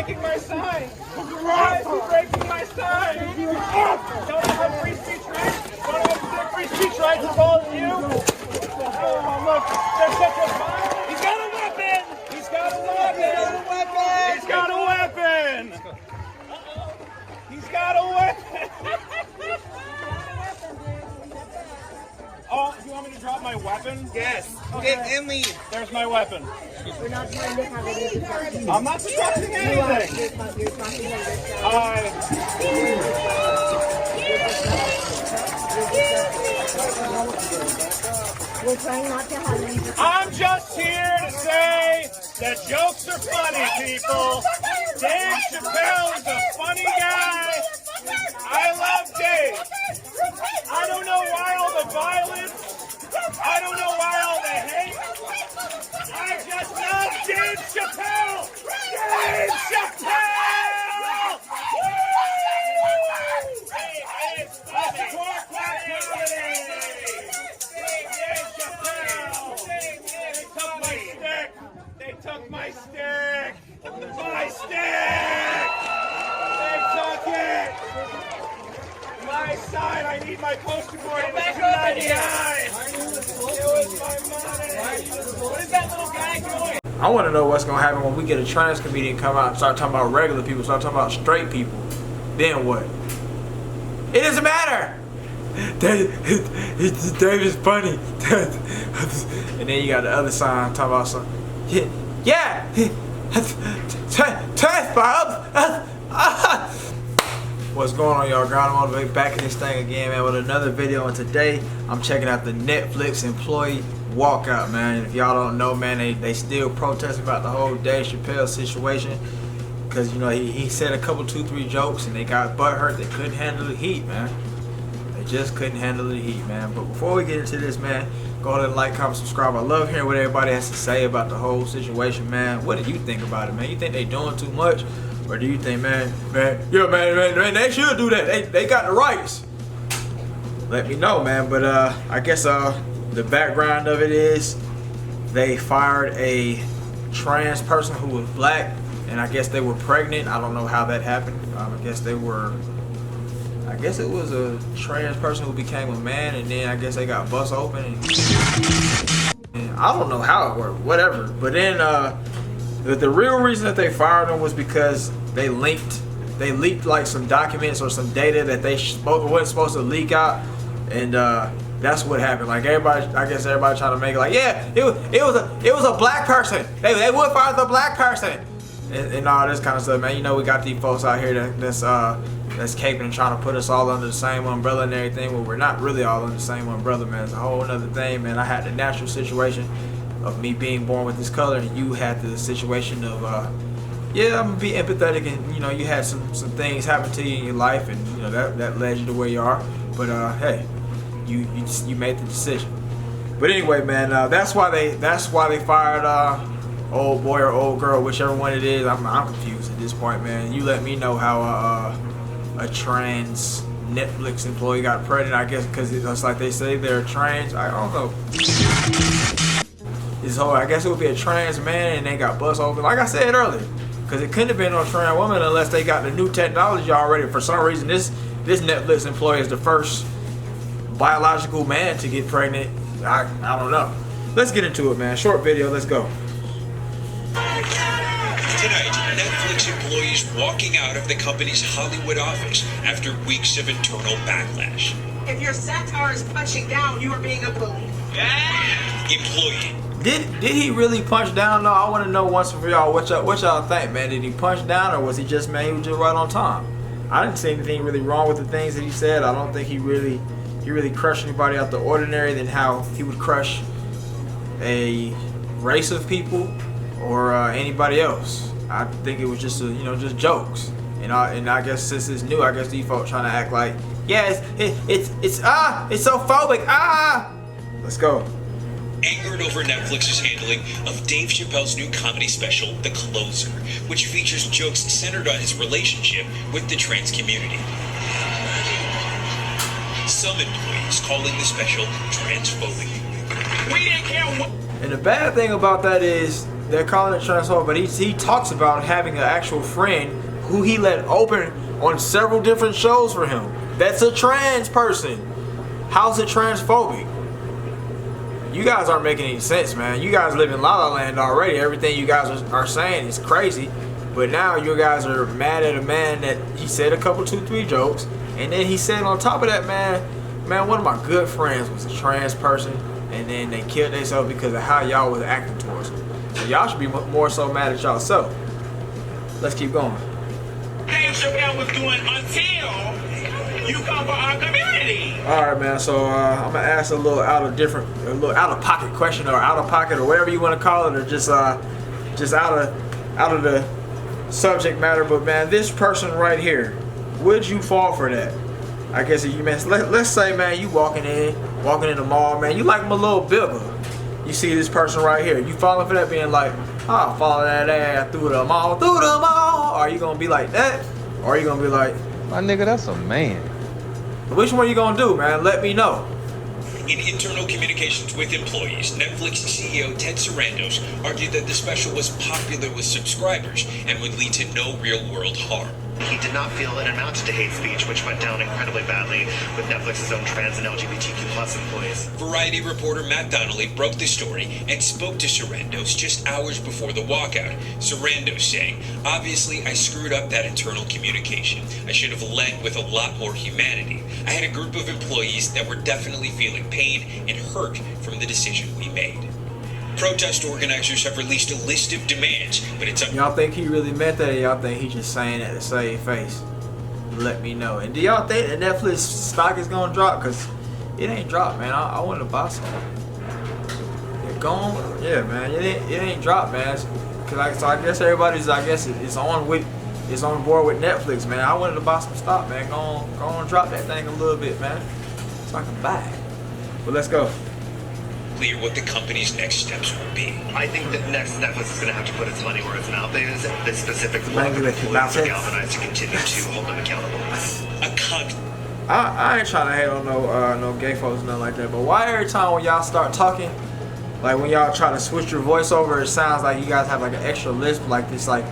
breaking my sign? Why is he breaking my sign? Don't I have free speech rights? Don't I have free speech rights as well as you? Oh, look, there's such a fire. He's got a weapon! He's got a weapon! He's got a weapon! He's got a weapon! Oh, you want me to drop my weapon? Yes. Okay. Get and leave. There's my weapon. We're not trying to have any discussion. I'm not discussing anything. You're talking like this. We're trying not to have any discussion. I'm just here to say that jokes are funny, people. Dave Chapelle is a funny guy. I love Dave. I don't know why all the violence. I don't know why all the hate. I just love Dave Chapelle. Dave Chapelle. It's a four-class comedy. Dave Chapelle. They took my stick. My stick. They took it. My side, I need my poster board. It was $2.99. It was my money. What is that little guy doing? I want to know what's going to happen when we get a trans comedian come out and start talking about regular people, start talking about straight people. Then what? It doesn't matter. Dave is funny. And then you got the other side talking about something. Yeah. What's going on, y'all? Ground Motivate back in this thing again, man, with another video. And today I'm checking out the Netflix employee walkout, man. And if y'all don't know, man, they still protesting about the whole Dave Chapelle situation, because you know he said a couple 2-3 jokes and they got butthurt. They couldn't handle the heat, man. They just couldn't handle the heat, man. But before we get into this, man, go ahead and like, comment, subscribe. I love hearing what everybody has to say about the whole situation, man. What do you think about it, man? You think they doing too much? Or do you think, man, they should do that. They got the rights. Let me know, man. But I guess the background of it is they fired a trans person who was black, and I guess they were pregnant. I don't know how that happened. I guess it was a trans person who became a man, and then I guess they got bust open. And I don't know how it worked. Whatever. But then the real reason that they fired him was because they leaked like some documents or some data that they wasn't supposed to leak out, and that's what happened. Like I guess everybody trying to make it like, yeah, it was a black person. They would fire the black person, and all this kind of stuff, man. You know, we got these folks out here that's caping and trying to put us all under the same umbrella and everything. Well, we're not really all under the same umbrella, man. It's a whole other thing, man. I had the natural situation of me being born with this color, and you had the situation of yeah, I'm gonna be empathetic, and you know, you had some things happen to you in your life, and you know that led you to where you are. But hey, you made the decision. But anyway, man, that's why they fired old boy or old girl, whichever one it is. I'm confused at this point, man. You let me know how a trans Netflix employee got pregnant. I guess because it's like they say they're trans. I don't know. I guess it would be a trans man and they got bust open, like I said earlier, because it couldn't have been no trans woman unless they got the new technology already. For some reason, this Netflix employee is the first biological man to get pregnant. I don't know. Let's get into it, man. Short video. Let's go. Tonight, Netflix employees walking out of the company's Hollywood office after weeks of internal backlash. If your satire is punching down, you are being a bully. Yeah. Employee. Did he really punch down? No, I want to know once and for y'all what y'all think, man. Did he punch down, or was he just, man, he was just right on time? I didn't see anything really wrong with the things that he said. I don't think he really crushed anybody out the ordinary than how he would crush a race of people or anybody else. I think it was just just jokes. And I guess since it's new, I guess these folks trying to act like, yeah, it's so phobic. Let's go. Angered over Netflix's handling of Dave Chappelle's new comedy special, The Closer, which features jokes centered on his relationship with the trans community. Some employees calling the special transphobic. We didn't care what. And the bad thing about that is they're calling it transphobic, but he talks about having an actual friend who he let open on several different shows for him. That's a trans person. How's it transphobic? You guys aren't making any sense, man. You guys live in La La Land already. Everything you guys are saying is crazy. But now you guys are mad at a man that he said a couple, 2-3 jokes. And then he said on top of that, man, one of my good friends was a trans person. And then they killed themselves because of how y'all was acting towards them. So y'all should be more so mad at y'all self. Let's keep going. Dave Chapelle was doing until you come for our community. All right, man. So I'm gonna ask a little out of pocket question, or out of pocket, or whatever you want to call it, or just out of the subject matter. But man, this person right here, would you fall for that? I guess if you let's say, man, you walking in the mall, man, you like my little bigger. You see this person right here, you falling for that, being like, I'll follow that ass through the mall. Are you gonna be like that? Or are you gonna be like, my nigga, that's a man. which one you gonna do, man? Let me know. In internal communications with employees, Netflix CEO Ted Sarandos argued that the special was popular with subscribers and would lead to no real-world harm. He did not feel it amounted to hate speech, which went down incredibly badly with Netflix's own trans and LGBTQ+ employees. Variety reporter Matt Donnelly broke the story and spoke to Sarandos just hours before the walkout. Sarandos saying, obviously I screwed up that internal communication. I should have led with a lot more humanity. I had a group of employees that were definitely feeling pain and hurt from the decision we made. Protest organizers have released a list of demands, but it's up. Y'all think he really meant that, or y'all think he just saying that to save face? Let me know. And do y'all think that Netflix stock is gonna drop? Cause it ain't dropped, man. I want to buy some. It gone? Yeah, man. It ain't dropped, man. So I guess everybody's it's on board with Netflix, man. I wanted to buy some stock, man. Go on, drop that thing a little bit, man, so I can buy it. But let's go. Clear what the company's next steps will be. I think that next Netflix is going to have to put its money where its mouth is. This specific Money where its mouth is. galvanized to continue to hold them accountable. I ain't trying to hate on no gay folks or nothing like that, but why every time when y'all start talking, like when y'all try to switch your voice over, it sounds like you guys have like an extra lisp, like this, like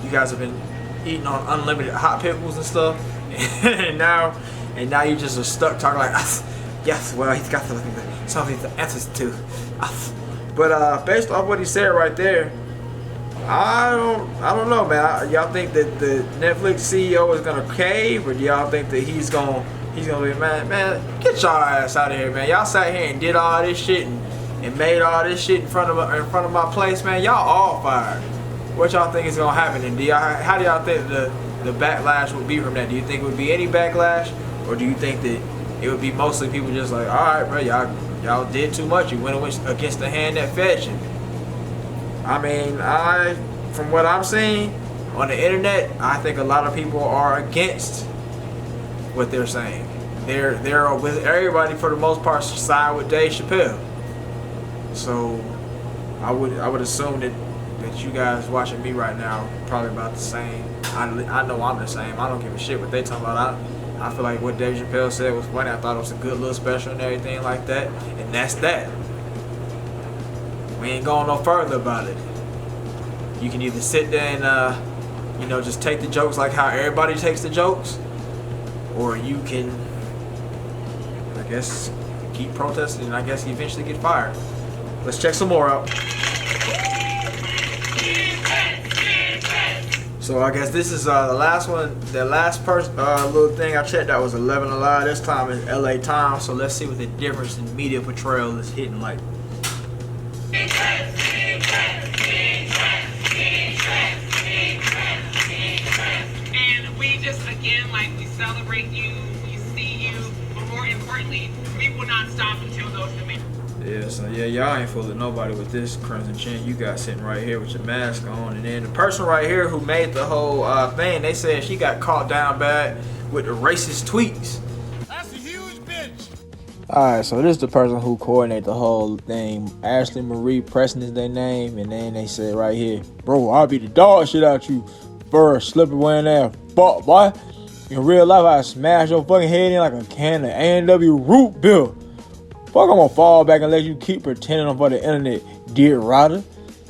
you guys have been eating on unlimited hot pickles and stuff, and now you just are stuck talking like, yes, well, he's got something to answer to. But based off what he said right there, I don't know, man. Y'all think that the Netflix CEO is gonna cave, or do y'all think that he's gonna be, man, get y'all ass out of here, man. Y'all sat here and did all this shit and made all this shit in front of my place, man. Y'all all fired. What y'all think is gonna happen? And how do y'all think the backlash would be from that? Do you think it would be any backlash, or do you think that it would be mostly people just like, all right, bro, y'all did too much. You went against the hand that fed you. I mean, from what I'm seeing on the internet, I think a lot of people are against what they're saying. They're with everybody for the most part side with Dave Chapelle. So I would assume that you guys watching me right now probably about the same. I know I'm the same. I don't give a shit what they talking about. I feel like what Dave Chapelle said was funny. I thought it was a good little special and everything like that. And that's that. We ain't going no further about it. You can either sit there and, just take the jokes like how everybody takes the jokes, or you can, I guess, keep protesting and I guess eventually get fired. Let's check some more out. So I guess this is the last one. The last little thing I checked out was 11 Alive. This time is LA Times. So let's see what the difference in media portrayal is hitting like. And we just, again, like, we celebrate you, we see you, but more importantly, we will not stop until those demands. Yeah, so yeah, y'all ain't fooling nobody with this crimson chin you got sitting right here with your mask on. And then the person right here who made the whole thing, they said she got caught down bad with the racist tweets. That's a huge bitch. Alright, so this is the person who coordinated the whole thing. Ashlee Marie Preston is their name. And then they said right here, bro, I'll beat the dog shit out you for slippery wearing that fuck, boy. In real life, I smash your fucking head in like a can of A&W root beer. Fuck, I'm gonna fall back and let you keep pretending I'm for the internet, dear Ryder.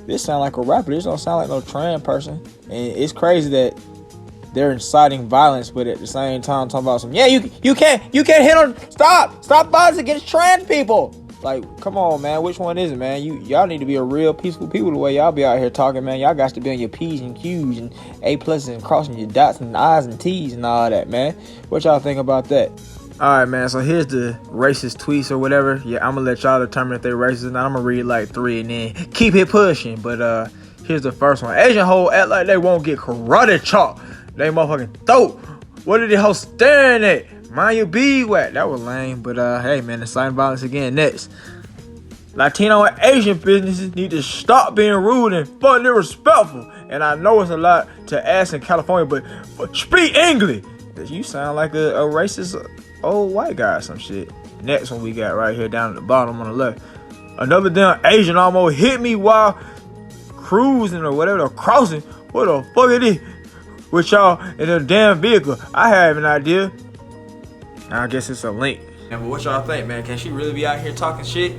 This sound like a rapper. This don't sound like no Tran person. And it's crazy that they're inciting violence, but at the same time talking about some, yeah, you can't hit on, stop violence against trans people. Like, come on, man, which one is it, man? Y'all need to be a real peaceful people the way y'all be out here talking, man. Y'all got to be on your P's and Q's and A pluses and crossing your dots and I's and T's and all that, man. What y'all think about that? All right, man, so here's the racist tweets or whatever. Yeah, I'm gonna let y'all determine if they're racist. Now I'm gonna read like 3 and then keep it pushing. But here's the first one. Asian hoe act like they won't get karate chopped. They motherfucking throat. What did the hoe staring at? Mind your beeswax. That was lame, but hey, man, inciting violence again. Next, Latino and Asian businesses need to stop being rude and fucking disrespectful. And I know it's a lot to ask in California, but speak English. You sound like a racist old white guy or some shit. Next one we got right here down at the bottom on the left. Another damn Asian almost hit me while cruising or whatever, or crossing. What the fuck it is with y'all in a damn vehicle? I have an idea. I guess it's a link. Yeah, but what y'all think, man? Can she really be out here talking shit?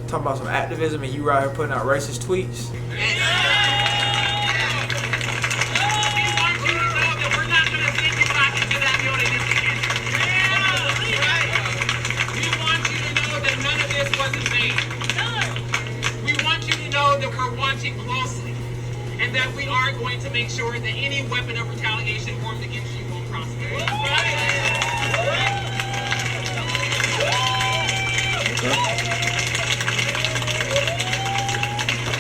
Talking about some activism and you right here putting out racist tweets? Closely, and that we are going to make sure that any weapon of retaliation formed against you won't prosper.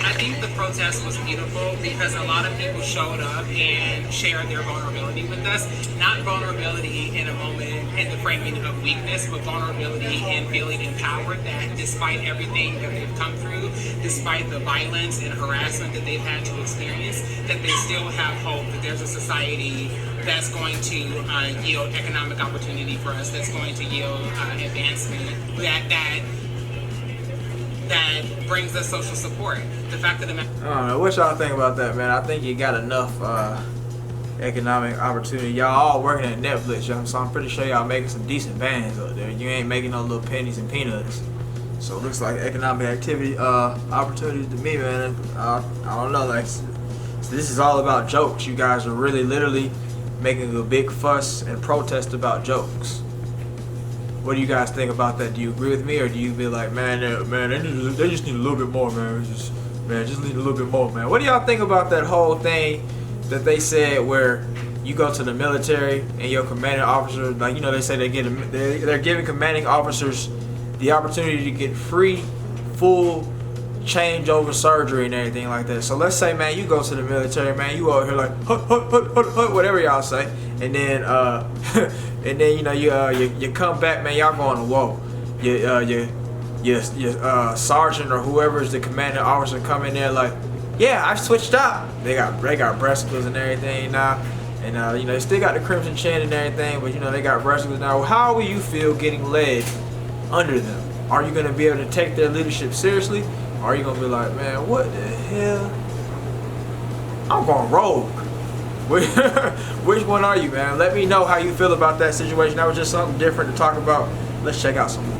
I think the protest was beautiful because a lot of people showed up and shared their vulnerability with us. Not vulnerability in a moment in the framing of weakness, but vulnerability in feeling empowered that despite everything that they've come through, despite the violence and harassment that they've had to experience, that they still have hope that there's a society that's going to yield economic opportunity for us, that's going to yield advancement, that brings us social support. The fact of the matter. I don't know. What y'all think about that, man? I think you got enough economic opportunity. Y'all all working at Netflix, so I'm pretty sure y'all making some decent bands up there. You ain't making no little pennies and peanuts. So it looks like economic activity opportunities to me, man. I don't know. Like, so this is all about jokes. You guys are really, literally making a big fuss and protest about jokes. What do you guys think about that? Do you agree with me, or do you be like, man, they just need a little bit more, man. Just need a little bit more, man. What do y'all think about that whole thing that they said where you go to the military and your commanding officer, like, you know, they say they're giving commanding officers the opportunity to get free, full changeover surgery and everything like that. So let's say, man, you go to the military, man, you over here like whatever y'all say, and then and then you come back, man, y'all going to war. Your sergeant or whoever is the commanding officer come in there like, yeah, I've switched up. They got breasticles and everything now, and they still got the crimson chin and everything, but they got breasticles now. How will you feel getting led under them? Are you gonna be able to take their leadership seriously? Or are you gonna be like, man, what the hell? I'm going rogue. Which one are you, man? Let me know how you feel about that situation. That was just something different to talk about. Let's check out some more.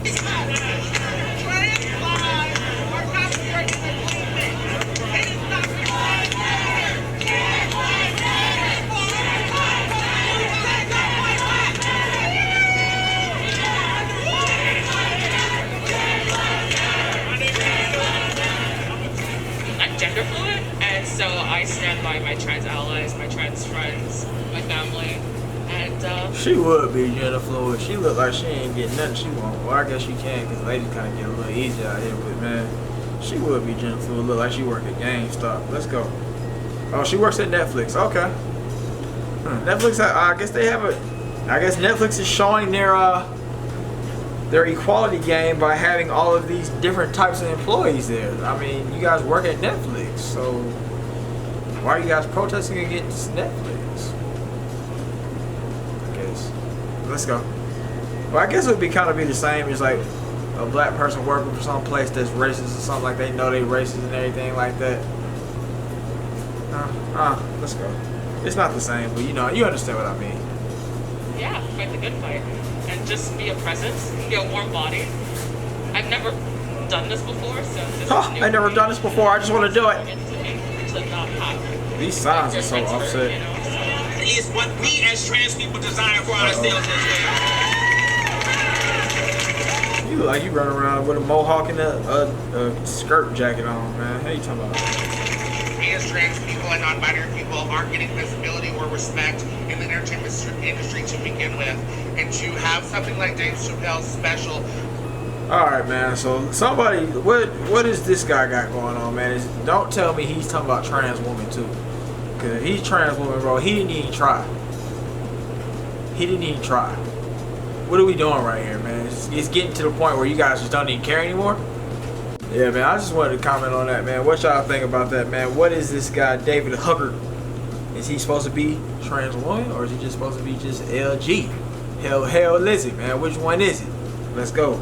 Gender fluid, and so I stand by my trans allies, my trans friends, my family, and she would be gender fluid. She look like she ain't getting nothing she want. Well, I guess she can, because ladies kind of get a little easy out here, but man, she would be gender fluid. Look like she work at GameStop. Let's go. Oh, she works at Netflix. Okay. Netflix, I guess they have I guess Netflix is showing their equality game by having all of these different types of employees there. I mean, you guys work at Netflix, so why are you guys protesting against Netflix? I guess. Let's go. Well, I guess it would be kind of be the same as like a black person working for some place that's racist or something, like they know they racist and everything like that. Let's go. It's not the same, but you understand what I mean. yeah, fight the good fight. And just be a presence, be a warm body, I've never done this before, so this is new I never to done me. this before. I just want to do it. To not have These signs are so difference, upset. you know, so. It's what we as trans people desire for ourselves as well. You look like you run around with a mohawk and a skirt jacket on, man. How you talking about? We as trans people and non-binary people aren't getting visibility or respect in the entertainment industry to begin with. And to have something like Dave Chapelle's special. Alright, man. So somebody, what is this guy got going on, man? Don't tell me he's talking about trans women too. Because if he's trans woman, bro, he didn't even try. He didn't even try. What are we doing right here, man? It's getting to the point where you guys just don't even care anymore. Yeah, man, I just wanted to comment on that, man. What y'all think about that, man? What is this guy, David Huggard? Is he supposed to be trans woman, or is he just supposed to be just LG? Hell is it, man? Which one is it? Let's go.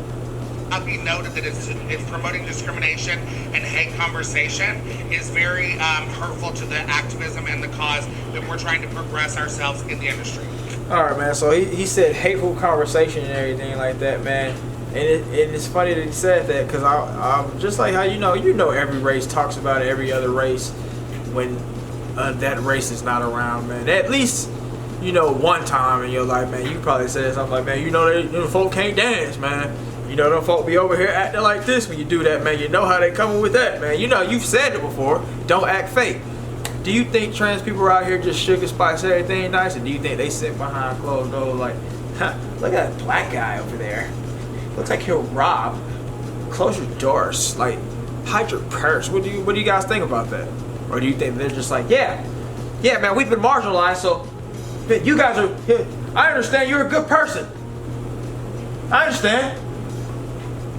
I'll be noted that it's promoting discrimination and hate conversation is very hurtful to the activism and the cause that we're trying to progress ourselves in the industry. Alright, man, so he said hateful conversation and everything like that, man. And it's funny that he said that, because I'm just like how you know every race talks about every other race when that race is not around, man. At least, one time in your life, man, you probably said something like, man, them folk can't dance, man. Them folk be over here acting like this when you do that, man. You know how they coming with that, man. You've said it before. Don't act fake. Do you think trans people are out here just sugar spice everything nice, or do you think they sit behind closed doors like, look at that black guy over there. Looks like he'll rob. Close your doors. Like, hide your purse. What do you guys think about that? Or do you think they're just like, yeah, man, we've been marginalized, so man, you guys are. I understand you're a good person. I understand.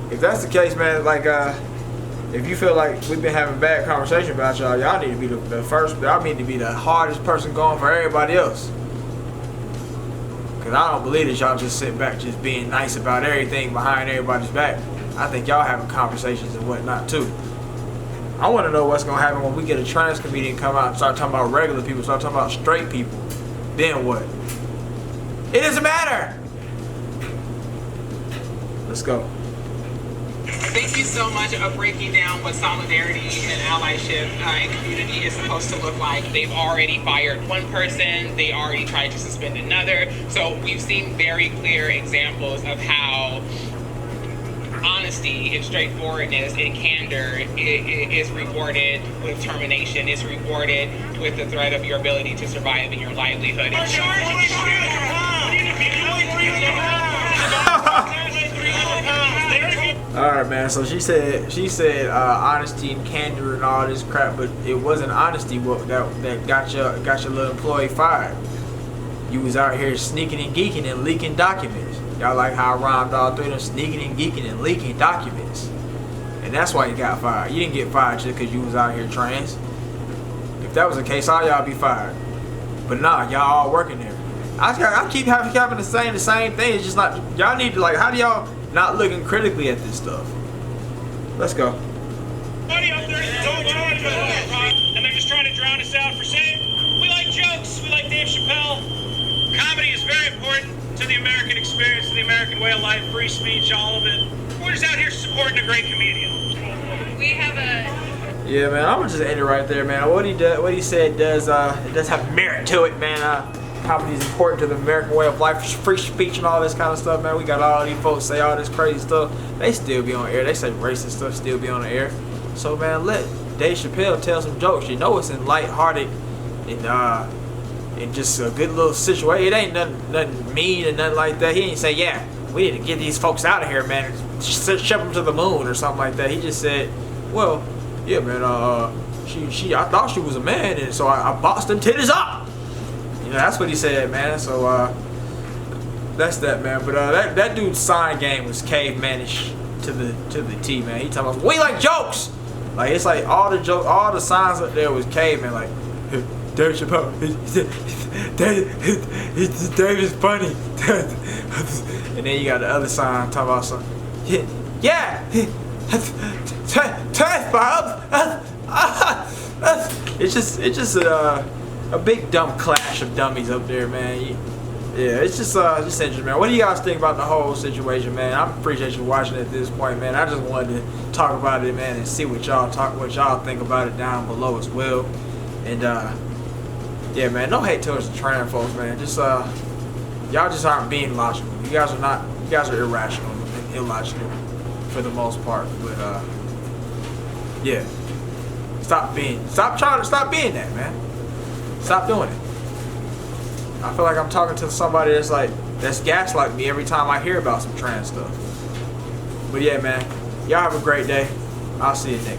If that's the case, man, like, if you feel like we've been having bad conversation about y'all need to be the first. Y'all need to be the hardest person going for everybody else. Cause I don't believe that y'all just sit back just being nice about everything behind everybody's back. I think y'all having conversations and whatnot too. I want to know what's gonna happen when we get a trans comedian come out and start talking about regular people, start talking about straight people. Then what? It doesn't matter. Let's go. Thank you so much for breaking down what solidarity and allyship and community is supposed to look like. They've already fired one person. They already tried to suspend another. So we've seen very clear examples of how honesty and straightforwardness and candor is rewarded with termination, is rewarded with the threat of your ability to survive in your livelihood. Alright, man, so she said honesty and candor and all this crap, but it wasn't honesty that got your little employee fired. You was out here sneaking and geeking and leaking documents. Y'all like how I rhymed all through them, sneaking and geeking and leaking documents. And that's why you got fired. You didn't get fired just because you was out here trans. If that was the case, all y'all be fired. But nah, y'all all working there. I keep having to say the same thing. It's just like, y'all need to, like, how do y'all not looking critically at this stuff? Let's go. Buddy up there is so much, and they're just trying to drown us out for saying we like jokes, we like Dave Chapelle. Comedy is very important to the American experience, to the American way of life, free speech, all of it. We're just out here supporting a great comedian. We have a. Yeah, man, I'm gonna just end it right there, man. What he said does have merit to it, man. Comedy is important to the American way of life, free speech and all this kind of stuff, man. We got all these folks say all this crazy stuff. They still be on air. They say racist stuff still be on the air. So, man, let Dave Chapelle tell some jokes. You know it's in lighthearted and just a good little situation. It ain't nothing mean and nothing like that. He ain't say, yeah, we need to get these folks out of here, man, and ship them to the moon or something like that. He just said, well, yeah, man, I thought she was a man, and so I boxed them titties up. That's what he said, man. So that's that, man. But that dude's sign game was cavemanish to the T, man. He talking about, we like jokes. Like, it's like all the signs up there was caveman. Like, Dave Chapelle, Dave is funny. And then you got the other sign talking about something. Yeah, test Bob. It's just a big dumb clash of dummies up there, man. Yeah, it's just interesting, man. What do you guys think about the whole situation, man? I appreciate you watching at this point, man. I just wanted to talk about it, man, and see what y'all think about it down below as well. And yeah, man, no hate towards the Tran folks, man. Just y'all just aren't being logical. You guys are irrational and illogical for the most part. But yeah, stop being that, man. Stop doing it. I feel like I'm talking to somebody that's gaslighting me every time I hear about some trans stuff. But yeah, man, y'all have a great day. I'll see you next time.